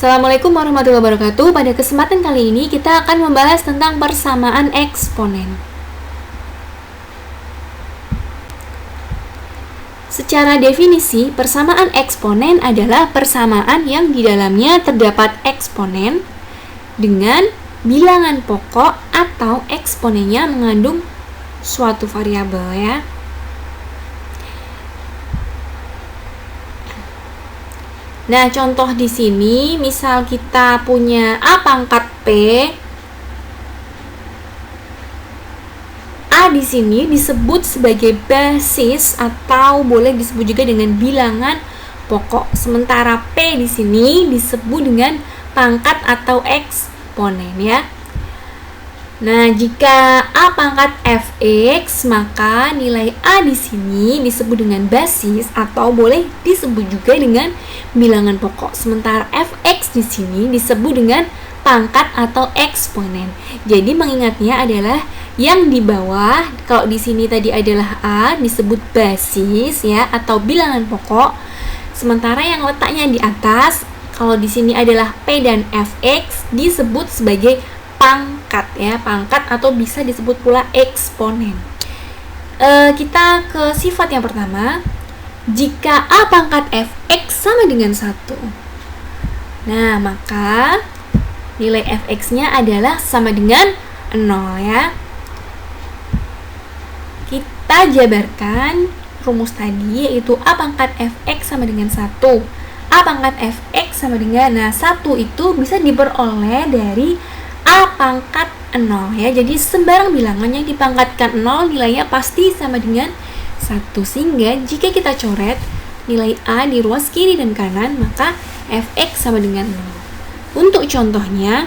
Assalamualaikum warahmatullahi wabarakatuh. Pada kesempatan kali ini kita akan membahas tentang persamaan eksponen. Secara definisi, persamaan eksponen adalah persamaan yang di dalamnya terdapat eksponen dengan bilangan pokok atau eksponennya mengandung suatu variabel ya. Nah, contoh di sini, misal kita punya A pangkat P. A di sini disebut sebagai basis atau boleh disebut juga dengan bilangan pokok. Sementara P di sini disebut dengan pangkat atau eksponen ya. Nah, jika A pangkat fx, maka nilai A di sini disebut dengan basis atau boleh disebut juga dengan bilangan pokok. Sementara fx di sini disebut dengan pangkat atau eksponen. Jadi mengingatnya adalah yang di bawah, kalau di sini tadi adalah A disebut basis ya atau bilangan pokok. Sementara yang letaknya di atas, kalau di sini adalah P dan fx disebut sebagai pangkat ya, pangkat atau bisa disebut pula eksponen. Kita ke sifat yang pertama. Jika A pangkat fx sama dengan 1, nah maka nilai fx-nya adalah sama dengan 0 ya. Kita jabarkan rumus tadi, yaitu A pangkat fx sama dengan 1. A pangkat fx sama dengan, nah 1 itu bisa diperoleh dari A pangkat 0 ya. Jadi sembarang bilangan yang dipangkatkan 0 nilainya pasti sama dengan 1. Sehingga jika kita coret nilai A di ruas kiri dan kanan, maka fx sama dengan 0. Untuk contohnya,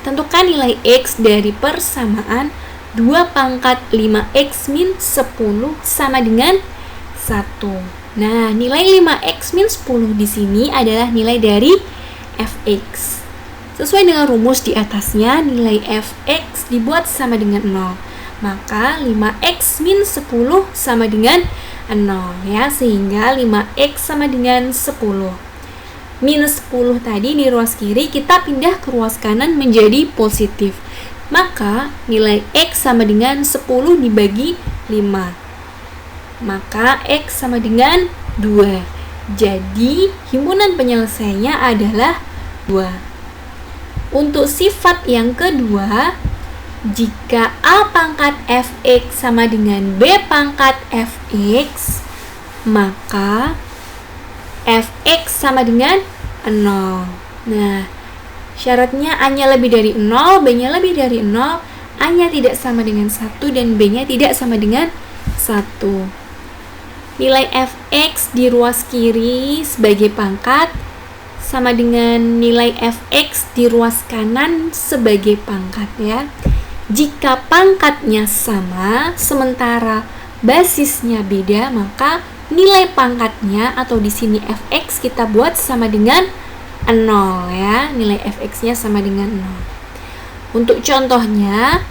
tentukan nilai x dari persamaan 2 pangkat 5x min 10 sama dengan 1. Nah, nilai 5x min 10 di sini adalah nilai dari fx. Sesuai dengan rumus di atasnya, nilai fx dibuat sama dengan 0. Maka 5x min 10 sama dengan 0 ya, sehingga 5x sama dengan 10. Minus 10 tadi di ruas kiri kita pindah ke ruas kanan menjadi positif. Maka nilai x sama dengan 10 dibagi 5. Maka x sama dengan 2. Jadi himpunan penyelesaiannya adalah 2. Untuk sifat yang kedua, jika A pangkat fx sama dengan B pangkat fx, maka fx sama dengan 0. Nah, syaratnya A-nya lebih dari 0, B-nya lebih dari 0, A-nya tidak sama dengan 1, dan B-nya tidak sama dengan 1. Nilai fx di ruas kiri sebagai pangkat sama dengan nilai fx di ruas kanan sebagai pangkat ya. Jika pangkatnya sama sementara basisnya beda, maka nilai pangkatnya atau di sini fx kita buat sama dengan 0 ya. Nilai fx-nya sama dengan 0. Untuk contohnya,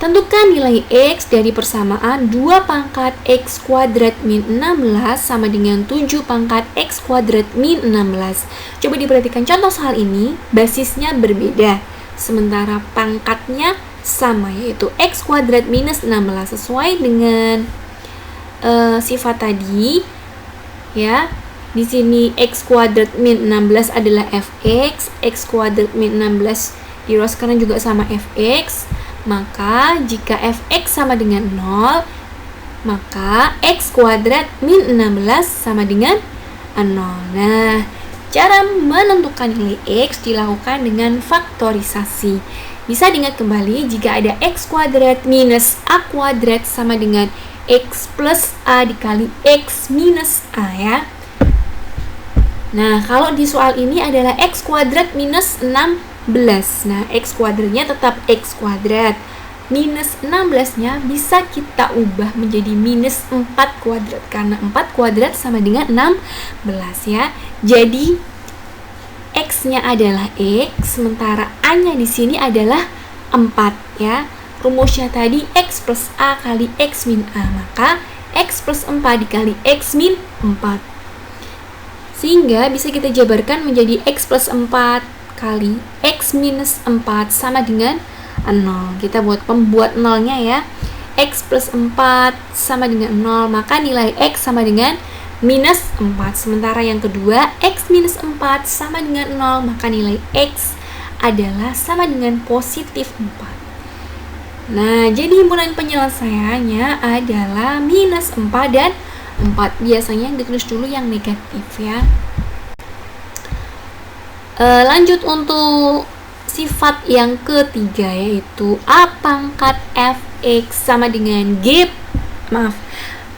tentukan nilai x dari persamaan 2 pangkat x kuadrat min 16 sama dengan 7 pangkat x kuadrat min 16. Coba diperhatikan contoh soal ini, basisnya berbeda, sementara pangkatnya sama, yaitu x kuadrat minus 16. Sesuai dengan sifat tadi ya. Di sini x kuadrat min 16 adalah fx, x kuadrat min 16 di ruas kanan juga sama fx. Maka jika fx sama dengan 0, maka x kuadrat min 16 sama dengan 0. Nah, cara menentukan nilai x dilakukan dengan faktorisasi. Bisa diingat kembali, jika ada x kuadrat minus a kuadrat sama dengan x plus a dikali x minus a ya. Nah, kalau di soal ini adalah x kuadrat minus 16. Nah, x kuadratnya tetap x kuadrat. Minus 16-nya bisa kita ubah menjadi minus 4 kuadrat, karena 4 kuadrat sama dengan 16 ya. Jadi x-nya adalah x, sementara a-nya di sini adalah 4 ya. Rumusnya tadi x plus a kali x min a, maka x plus 4 dikali x min 4. Sehingga bisa kita jabarkan menjadi X plus 4 kali X minus 4 sama dengan 0. Kita pembuat nolnya ya. X plus 4 sama dengan 0, maka nilai X sama dengan minus 4. Sementara yang kedua, X minus 4 sama dengan 0, maka nilai X adalah sama dengan positif 4. Nah, jadi himpunan penyelesaiannya adalah minus 4 dan 4. Biasanya ditulis dulu yang negatif ya. Lanjut untuk sifat yang ketiga, yaitu A pangkat fx sama dengan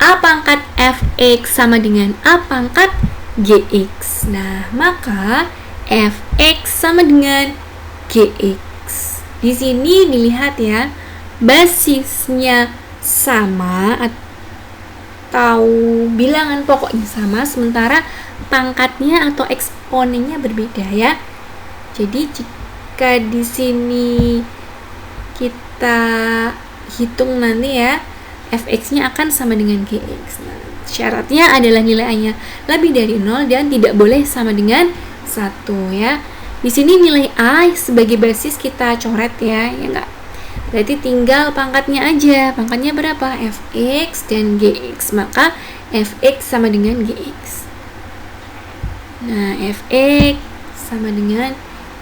A pangkat fx sama dengan A pangkat gx. Nah, maka fx sama dengan gx. Di sini dilihat ya, basisnya sama atau bilangan pokoknya sama, sementara pangkatnya atau eksponennya berbeda ya. Jadi jika di sini kita hitung nanti ya, fx-nya akan sama dengan gx. Nah, syaratnya adalah nilainya lebih dari 0 dan tidak boleh sama dengan 1 ya. Di sini nilai A sebagai basis kita coret ya enggak? Berarti tinggal pangkatnya aja. Pangkatnya berapa? Fx dan gx. Maka fx sama dengan gx. Nah, fx sama dengan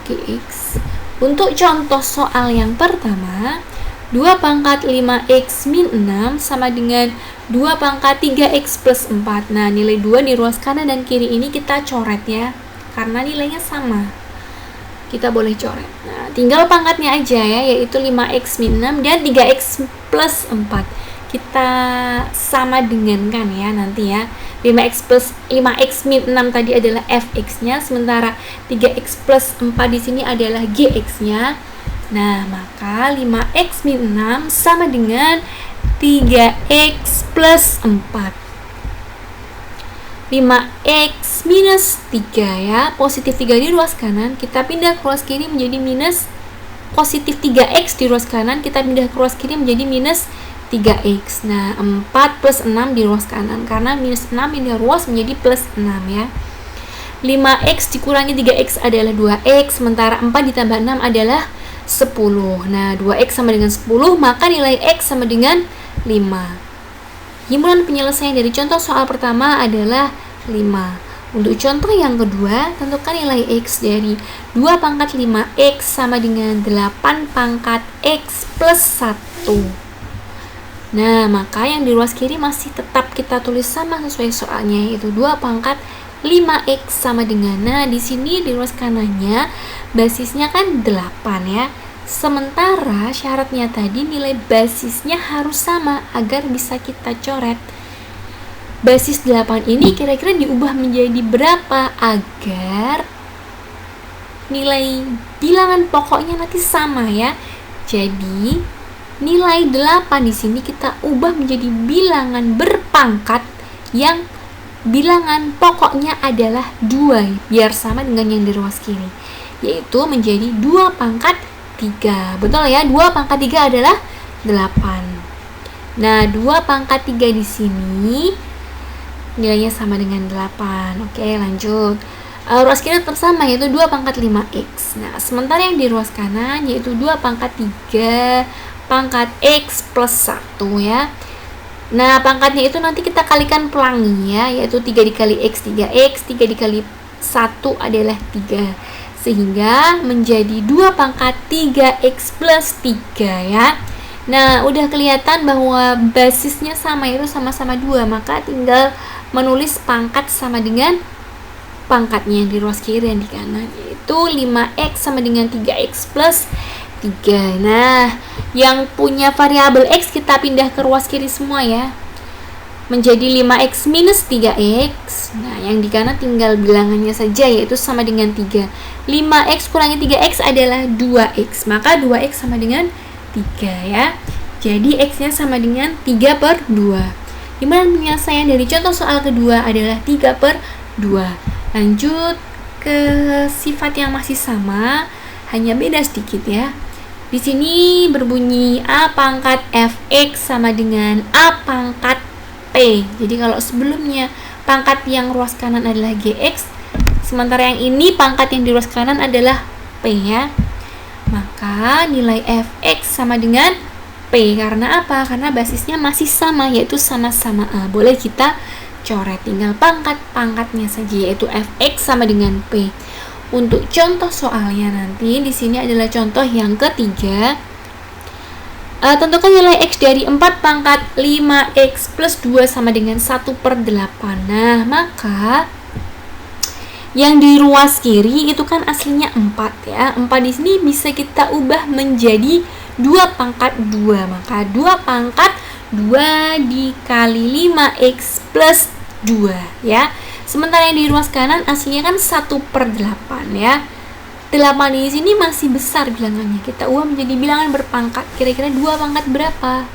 gx. Untuk contoh soal yang pertama, 2 pangkat 5x min 6 sama dengan 2 pangkat 3x plus 4. Nah, nilai 2 di ruas kanan dan kiri ini kita coret ya, karena nilainya sama. Kita boleh coret. Nah, tinggal pangkatnya aja ya, yaitu 5x min 6 dan 3x plus 4. Kita sama dengankan ya nanti ya. 5x min 6 tadi adalah fx-nya, sementara 3x plus 4 di sini adalah gx-nya. Nah, maka 5x min 6 sama dengan 3x plus 4. 5x minus 3 ya, positif 3 di ruas kanan, kita pindah ke ruas kiri menjadi minus positif 3x di ruas kanan, kita pindah ke ruas kiri menjadi minus 3x. Nah, 4 plus 6 di ruas kanan, karena minus 6 pindah ruas menjadi plus 6 ya. 5x dikurangi 3x adalah 2x, sementara 4 ditambah 6 adalah 10. Nah, 2x sama dengan 10, maka nilai x sama dengan 5. Himpunan penyelesaian dari contoh soal pertama adalah 5. Untuk contoh yang kedua, tentukan nilai x dari 2 pangkat 5x sama dengan 8 pangkat x plus 1. Nah, maka yang di ruas kiri masih tetap kita tulis sama sesuai soalnya, yaitu 2 pangkat 5x sama dengan, nah di sini di ruas kanannya basisnya kan 8 ya. Sementara syaratnya tadi nilai basisnya harus sama agar bisa kita coret. Basis 8 ini kira-kira diubah menjadi berapa agar nilai bilangan pokoknya nanti sama ya. Jadi nilai 8 di sini kita ubah menjadi bilangan berpangkat yang bilangan pokoknya adalah 2 biar sama dengan yang di ruas kiri, yaitu menjadi 2 pangkat 3. Betul ya, 2 pangkat 3 adalah 8. Nah, 2 pangkat 3 di sini nilainya sama dengan 8. Oke, lanjut. Ruas kiri tetap sama, yaitu 2 pangkat 5x. Nah, sementara yang di ruas kanan yaitu 2 pangkat 3 pangkat x plus 1 ya. Nah, pangkatnya itu nanti kita kalikan pelangi ya, yaitu 3 dikali x 3x, 3 dikali 1 adalah 3. Sehingga menjadi 2 pangkat 3x plus 3 ya. Nah, udah kelihatan bahwa basisnya sama, itu sama-sama 2, maka tinggal menulis pangkat sama dengan pangkatnya yang di ruas kiri dan di kanan, yaitu 5x sama dengan 3x plus 3. Nah, yang punya variabel x kita pindah ke ruas kiri semua ya, menjadi 5x minus 3x. Nah, yang di kanan tinggal bilangannya saja, yaitu sama dengan 3. 5x kurangi 3x adalah 2x, maka 2x sama dengan 3 ya. Jadi x-nya sama dengan 3 per 2. Himpunan penyelesaian dari contoh soal kedua adalah 3 per 2. Lanjut ke sifat yang masih sama, hanya beda sedikit ya. Di sini berbunyi A pangkat fx sama dengan A pangkat P. Jadi kalau sebelumnya pangkat yang ruas kanan adalah gx, Sementara yang ini pangkat yang di ruas kanan adalah P ya. Maka nilai fx sama dengan P. Karena apa? Karena basisnya masih sama, yaitu sama-sama A. Boleh kita coret, tinggal pangkat-pangkatnya saja, yaitu fx sama dengan P. Untuk contoh soalnya nanti, di sini adalah contoh yang ketiga. Tentukan nilai X dari 4 pangkat 5X plus 2 sama dengan 1/8. Nah, maka yang di ruas kiri itu kan aslinya 4 ya. 4 di sini bisa kita ubah menjadi 2 pangkat 2. Maka 2 pangkat 2 dikali 5X plus 2 ya. Sementara yang di ruas kanan aslinya kan 1/8 ya. 8 di sini masih besar bilangannya. Kita ubah menjadi bilangan berpangkat. Kira-kira 2 pangkat berapa?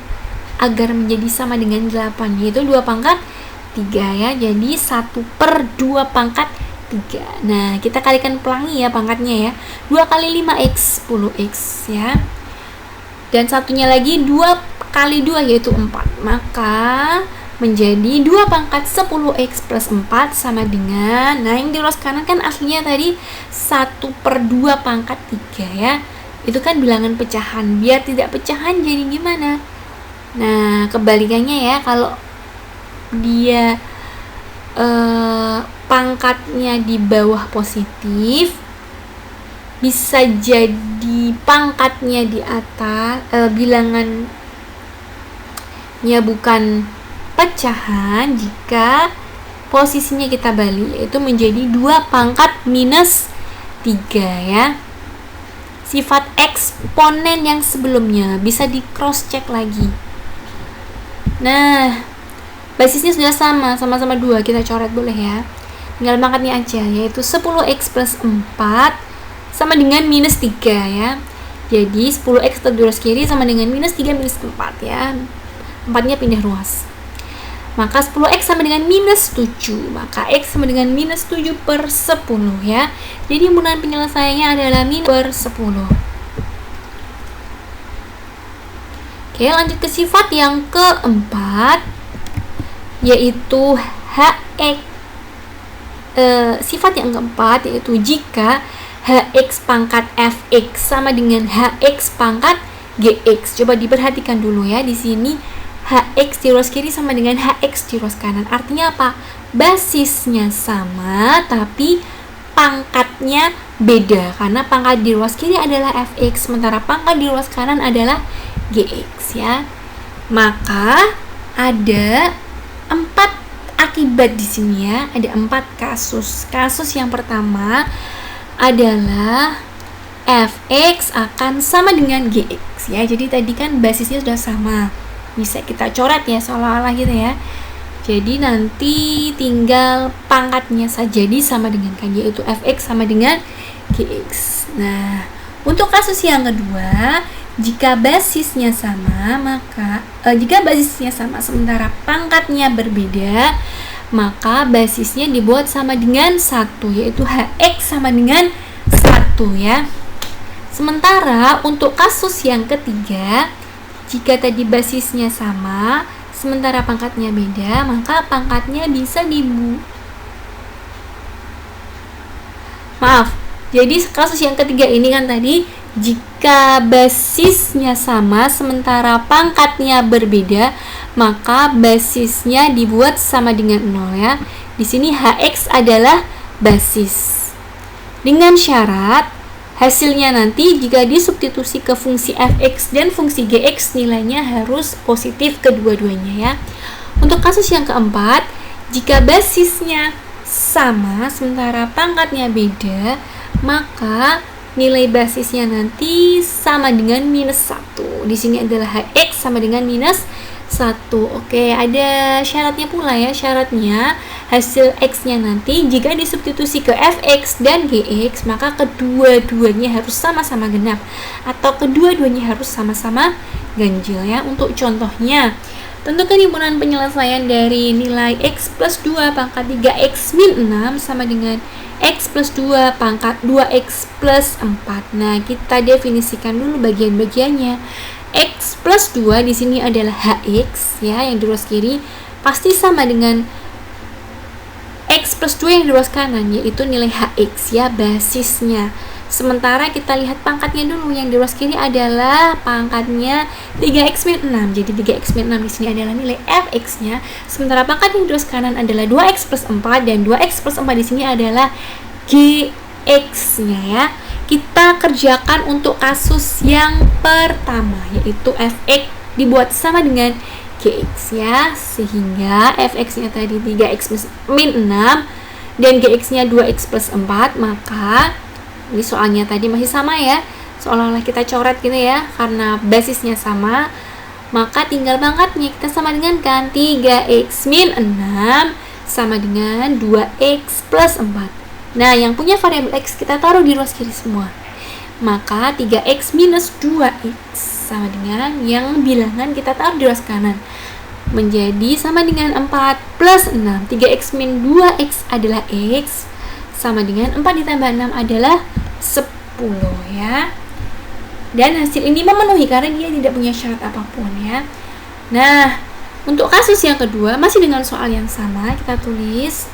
Agar menjadi sama dengan 8, yaitu 2 pangkat 3 ya. Jadi 1/2 pangkat 3. Nah, kita kalikan pelangi ya pangkatnya ya. 2 kali 5X, 10X ya. Dan satunya lagi 2 kali 2 yaitu 4. Maka menjadi 2 pangkat 10x plus 4 sama dengan, nah yang di ruas kanan kan aslinya tadi 1/2 pangkat 3 ya. Itu kan bilangan pecahan. Biar tidak pecahan jadi gimana? Nah, kebalikannya ya, kalau dia pangkatnya di bawah positif, bisa jadi pangkatnya di atas, bilangannya bukan pecahan jika posisinya kita balik, yaitu menjadi 2 pangkat minus 3 ya. Sifat eksponen yang sebelumnya bisa di cross check lagi. Nah, basisnya sudah sama-sama 2, kita coret boleh ya. Tinggal pangkatnya aja, yaitu 10x plus 4 sama dengan minus 3 ya. Jadi 10x di ruas kiri sama dengan minus 3 minus 4 ya. 4-nya pindah ruas. Maka 10x sama dengan minus 7. Maka x sama dengan minus 7/10 ya. Jadi mudahan penyelesaiannya adalah min/10. Oke, lanjut ke sifat yang keempat, yaitu hx. Sifat yang keempat yaitu jika hx pangkat fx sama dengan hx pangkat gx. Coba diperhatikan dulu ya, di sini hx di ruas kiri sama dengan hx di ruas kanan. Artinya apa? Basisnya sama tapi pangkatnya beda, karena pangkat di ruas kiri adalah fx sementara pangkat di ruas kanan adalah gx ya. Maka ada 4 akibat di sini ya. Ada 4 kasus. Kasus yang pertama adalah fx akan sama dengan gx ya. Jadi tadi kan basisnya sudah sama, bisa kita coret ya seolah-olah gitu ya. Jadi nanti tinggal pangkatnya saja sama dengan kan, yaitu fx sama dengan gx. Nah, untuk kasus yang kedua, jika basisnya sama, maka jika basisnya sama sementara pangkatnya berbeda, maka basisnya dibuat sama dengan 1, yaitu hx sama dengan 1 ya. Sementara untuk kasus yang ketiga, jika tadi basisnya sama, sementara pangkatnya beda, maka pangkatnya bisa jadi kasus yang ketiga ini kan tadi, jika basisnya sama, sementara pangkatnya berbeda, maka basisnya dibuat sama dengan 0 ya. Di sini hx adalah basis. Dengan syarat hasilnya nanti jika disubstitusi ke fungsi fx dan fungsi gx nilainya harus positif kedua-duanya ya. Untuk kasus yang keempat, jika basisnya sama sementara pangkatnya beda, maka nilai basisnya nanti sama dengan minus 1. Di sini adalah hx sama dengan minus 1. Oke, ada syaratnya pula ya. Syaratnya hasil x-nya nanti jika disubstitusi ke fx dan gx, maka kedua-duanya harus sama-sama genap atau kedua-duanya harus sama-sama ganjil ya. Untuk contohnya, tentukan himpunan penyelesaian dari nilai x plus 2 pangkat 3x min 6 sama dengan x plus 2 pangkat 2x plus 4. Nah, kita definisikan dulu bagian-bagiannya. X plus 2 di sini adalah hx ya, yang di ruas kiri pasti sama dengan x X plus 2 yang di ruas kanan, yaitu nilai HX ya, basisnya. Sementara kita lihat pangkatnya dulu, yang di ruas kiri adalah pangkatnya 3x min 6. Jadi 3x min 6 di sini adalah nilai fx-nya. Sementara pangkat yang di ruas kanan adalah 2x plus 4, dan 2x plus 4 di sini adalah gx-nya ya. Kita kerjakan untuk kasus yang pertama, yaitu fx dibuat sama dengan gx ya. Sehingga fx-nya tadi 3x min 6 dan gx-nya 2x plus 4, maka ini soalnya tadi masih sama ya, seolah-olah kita coret gitu ya, karena basisnya sama, maka tinggal pangkatnya kita sama dengan kan 3x min 6 sama dengan 2x plus 4. Nah, yang punya variabel x kita taruh di ruas kiri semua, maka 3x minus 2x sama dengan yang bilangan kita taruh di ruas kanan, menjadi sama dengan 4 plus 6. 3x min 2x adalah x, sama dengan 4 ditambah 6 adalah 10 ya. Dan hasil ini memenuhi karena dia tidak punya syarat apapun ya. Nah, untuk kasus yang kedua masih dengan soal yang sama, kita tulis.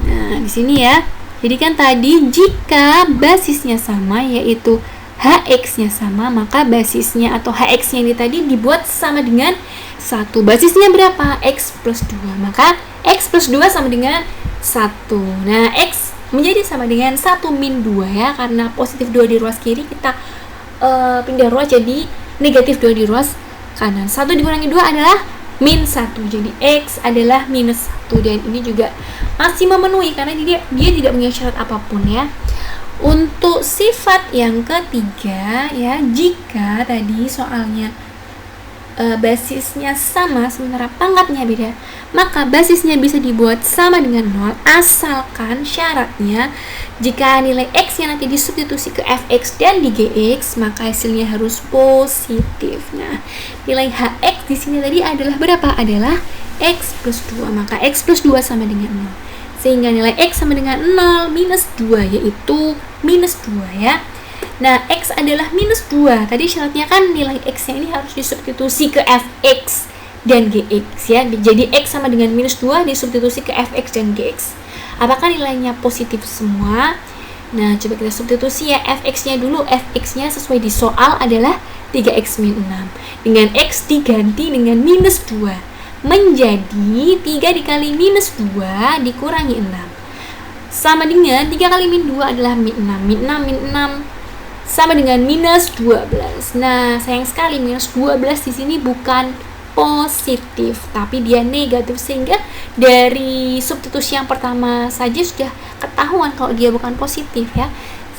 Nah, di sini ya. Jadi kan tadi jika basisnya sama, yaitu HX-nya sama, maka basisnya atau HX-nya ini tadi dibuat sama dengan 1. Basisnya berapa? X plus 2. Maka X plus 2 sama dengan 1. Nah, X menjadi sama dengan 1 min 2 ya, karena positif 2 di ruas kiri, kita pindah ruas jadi negatif 2 di ruas kanan. 1 dikurangi 2 adalah min 1, jadi X adalah minus 1, dan ini juga masih memenuhi karena dia tidak punya syarat apapun ya. Untuk sifat yang ketiga ya, jika tadi soalnya basisnya sama sementara pangkatnya beda, maka basisnya bisa dibuat sama dengan 0 asalkan syaratnya jika nilai x yang nanti disubstitusi ke fx dan di gx, maka hasilnya harus positif. Nah, nilai hx di sini tadi adalah berapa? Adalah x plus 2, maka x plus 2 sama dengan 0, sehingga nilai x sama dengan 0 minus 2, yaitu minus 2 ya. Nah, x adalah minus 2. Tadi syaratnya kan nilai x-nya ini harus disubstitusi ke fx dan gx ya. Jadi x sama dengan minus 2 disubstitusi ke fx dan gx. Apakah nilainya positif semua? Nah, coba kita substitusi ya. fx-nya dulu. fx-nya sesuai di soal adalah 3x min 6. Dengan x diganti dengan minus 2. Menjadi 3 dikali minus 2 dikurangi 6. Sama dengan 3 kali min 2 adalah min 6. Min 6 min 6 sama dengan minus 12. Nah, sayang sekali minus 12 di sini bukan positif, tapi dia negatif, sehingga dari substitusi yang pertama saja sudah ketahuan kalau dia bukan positif ya.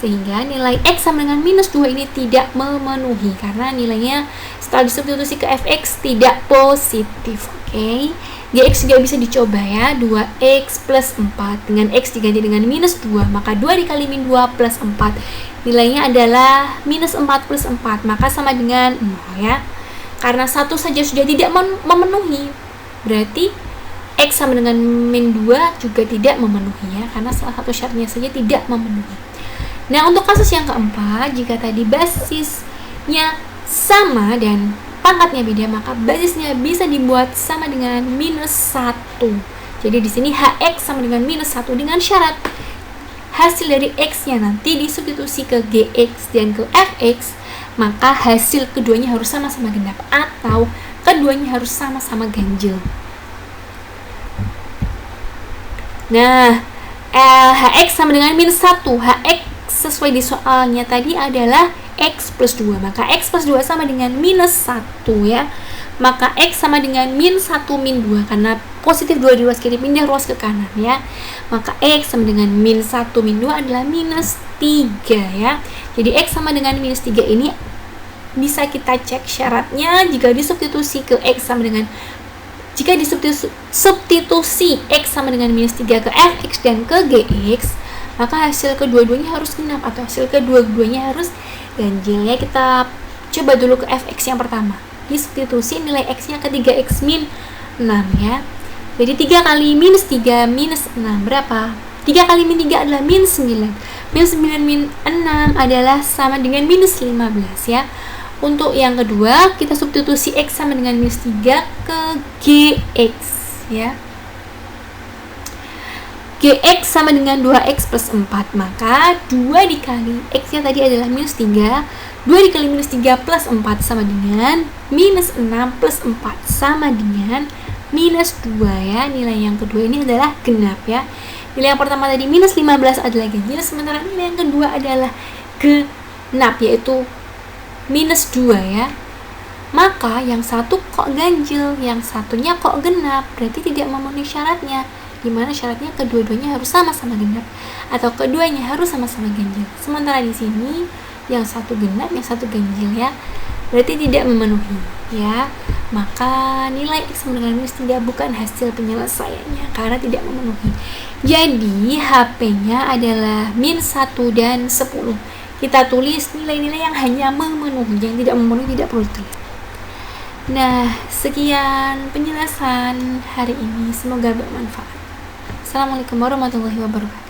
Sehingga nilai x sama dengan minus 2 ini tidak memenuhi karena nilainya setelah disubstitusi ke fx tidak positif. Oke. Gx juga bisa dicoba ya, 2x plus 4 dengan x diganti dengan minus 2, maka 2 dikali min 2 plus 4 nilainya adalah minus 4 plus 4, maka sama dengan 0 ya. Karena satu saja sudah tidak memenuhi, berarti x sama dengan min 2 juga tidak memenuhi ya, karena salah satu syaratnya saja tidak memenuhi. Nah, untuk kasus yang keempat, jika tadi basisnya sama dan pangkatnya beda, maka basisnya bisa dibuat sama dengan minus 1. Jadi di sini hx sama dengan minus 1 dengan syarat hasil dari x-nya nanti disubstitusi ke gx dan ke fx, maka hasil keduanya harus sama-sama genap atau keduanya harus sama-sama ganjil. Nah, hx sama dengan minus 1. Hx sesuai di soalnya tadi adalah x plus 2, maka x plus 2 sama dengan minus 1 ya. Maka x sama dengan min 1 min 2, karena positif 2 di ruas kiri pindah ruas ke kanan ya. Maka x sama dengan min 1 min 2 adalah minus 3 ya. Jadi x sama dengan minus 3 ini bisa kita cek syaratnya jika disubstitusi ke x sama dengan, jika disubstitusi x sama dengan minus 3 ke fx dan ke gx, maka hasil kedua-duanya harus genap atau hasil kedua-duanya harus ganjil ya. Kita coba dulu ke fx yang pertama, disubstitusi nilai x-nya ke 3x min 6 ya. Jadi 3 kali minus 3 minus 6 berapa? 3 kali min 3 adalah min 9. Min 9 min 6 adalah sama dengan minus 15 ya. Untuk yang kedua, kita substitusi x sama dengan minus 3 ke gx ya. Gx sama dengan 2x plus 4, maka 2 dikali x nya tadi adalah minus 3, 2 dikali minus 3 plus 4 sama dengan minus 6 plus 4 sama dengan minus 2 ya. Nilai yang kedua ini adalah genap ya. Nilai yang pertama tadi minus 15 adalah ganjil, sementara nilai yang kedua adalah genap, yaitu minus 2 ya. Maka yang satu kok ganjil, yang satunya kok genap, berarti tidak memenuhi syaratnya. Dimana syaratnya kedua-duanya harus sama-sama genap atau keduanya harus sama-sama ganjil. Sementara di sini yang satu genap, yang satu ganjil ya. Berarti tidak memenuhi ya. Maka nilai x sama dengan minus 3 bukan hasil penyelesaiannya karena tidak memenuhi. Jadi HP-nya adalah min 1 dan 10. Kita tulis nilai-nilai yang hanya memenuhi, yang tidak memenuhi tidak perlu ditulis. Nah, sekian penjelasan hari ini, semoga bermanfaat. Assalamualaikum warahmatullahi wabarakatuh.